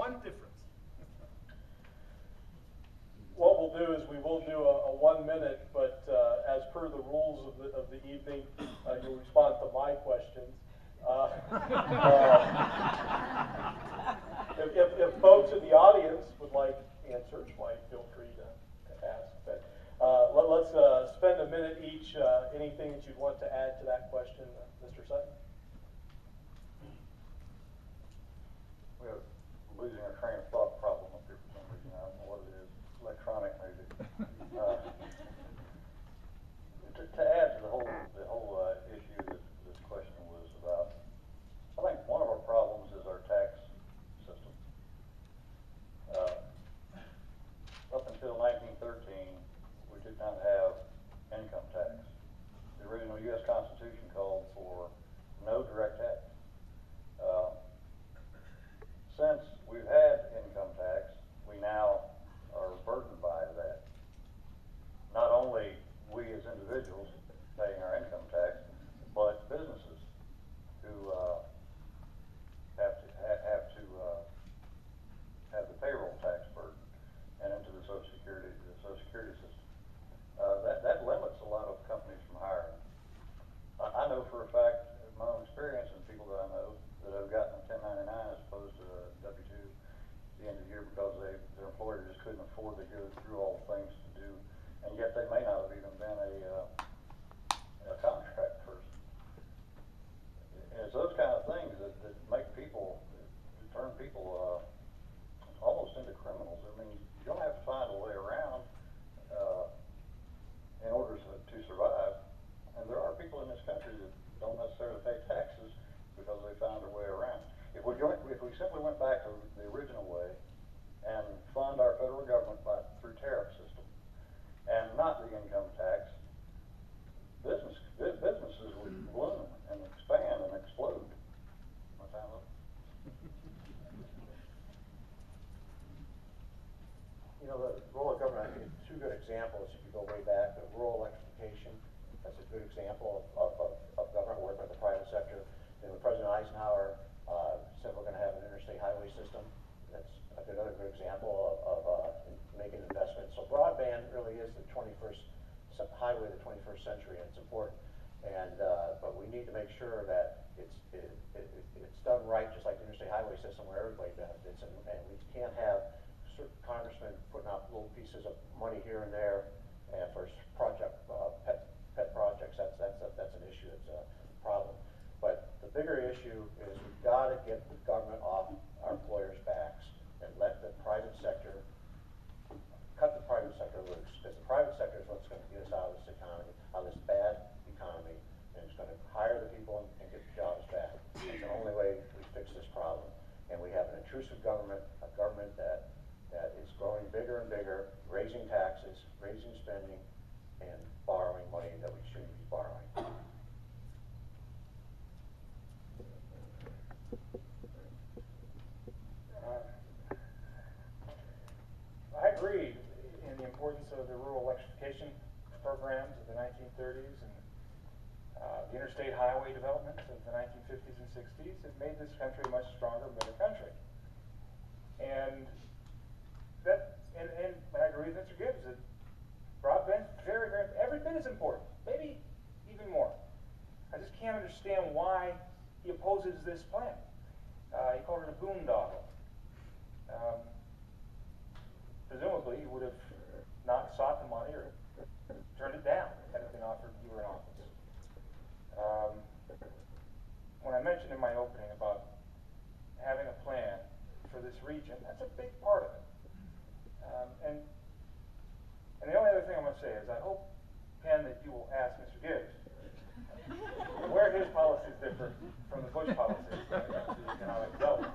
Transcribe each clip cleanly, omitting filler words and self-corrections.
one difference. What we'll do is we will do a 1 minute, but as per the rules of the evening, you'll respond to my questions. If folks in the audience would like answers, why feel free to ask. But let's spend a minute each. Anything that you'd want to add to that question, Mr. Sutton? We're losing our train of thought problem up here for some reason. I don't know what it is. Electronic maybe. To add to the whole issue that this question was about, I think one of our problems is our tax system. Up until 1913, we did not have income tax. The original U.S. Constitution called for no direct tax. Since we've had income tax, we now are burdened by that. Not only we as individuals paying our income tax, but businesses who have the payroll tax burden and into the Social Security system. That limits a lot of companies from hiring. I know for a fact, in my own experience and people that I know, that have gotten a 1099 as opposed to a W-2 at the end of the year because their employer just couldn't afford to go through all the things to do, and yet they may not have even been a contract person. And it's those kind of things that make people, to turn people almost into criminals. I mean, you don't have to find a way around in order to survive. And there are people in this country that don't necessarily pay taxes because they found their way around. If we simply went back to the original way and fund our federal government through tariff system and not the income tax, businesses would bloom and expand and explode. My time up? You know, the role of government, I think two good examples, if you go way back, the rural electrification, that's a good example of government working with the private sector. And when President Eisenhower said we're going to have an interstate highway system, that's another good example of making investments. So broadband really is the 21st highway of the 21st century, and it's important. And but we need to make sure that it's done right, just like the interstate highway system, where everybody benefits. And we can't have certain congressmen putting out little pieces of money here and there for pet projects. That's an issue. It's a problem. But the bigger issue is we've got to get the government off our employers' backs and let the private sector, cut the private sector loose, because the private sector is what's going to get us out of this economy, out of this bad economy, and it's going to hire the people and get the jobs back. It's the only way we fix this problem. And we have an intrusive government, a government that is growing bigger and bigger, raising taxes, raising spending, and borrowing money that we shouldn't be borrowing. I agree in the importance of the rural electrification programs of the 1930s and the interstate highway developments of the 1950s and 60s. It made this country a much stronger, better country. And I agree with Mr. Gibbs that broadband is very, very, every bit as important, maybe even more. I just can't understand why he opposes this plan. He called it a boondoggle. Presumably, he would have not sought the money or turned it down had it been offered if you were in office. When I mentioned in my opening about having a plan for this region, that's a big part of it. And the only other thing I'm going to say is I hope, Ken, that you will ask Mr. Gibbs where his policies differ from the Bush policies when it comes to economic development.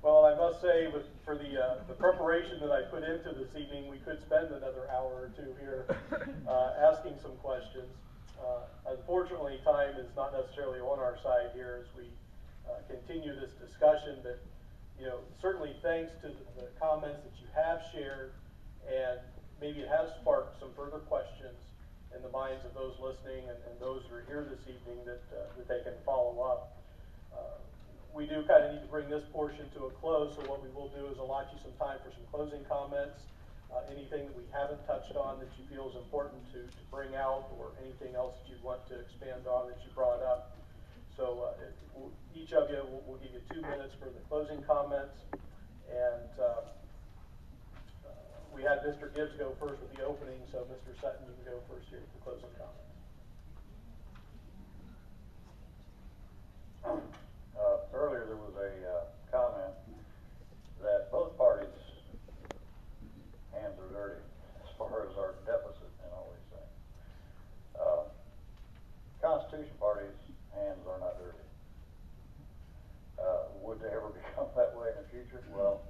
Well, I must say, for the preparation that I put into this evening, we could spend another hour or two here asking some questions. Unfortunately, time is not necessarily on our side here as we continue this discussion, but certainly thanks to the comments that you have shared, and maybe it has sparked some further questions. in the minds of those listening and those who are here this evening that they can follow up. We do kind of need to bring this portion to a close, so what we will do is allot you some time for some closing comments, anything that we haven't touched on that you feel is important to bring out, or anything else that you want to expand on that you brought up. So each of you will give you 2 minutes for the closing comments, and we had Mr. Gibbs go first with the opening, so Mr. Sutton, you can go first here with the closing comments. Earlier there was a comment that both parties' hands are dirty as far as our deficit and all these things. Constitution Party's hands are not dirty. Would they ever become that way in the future? Well,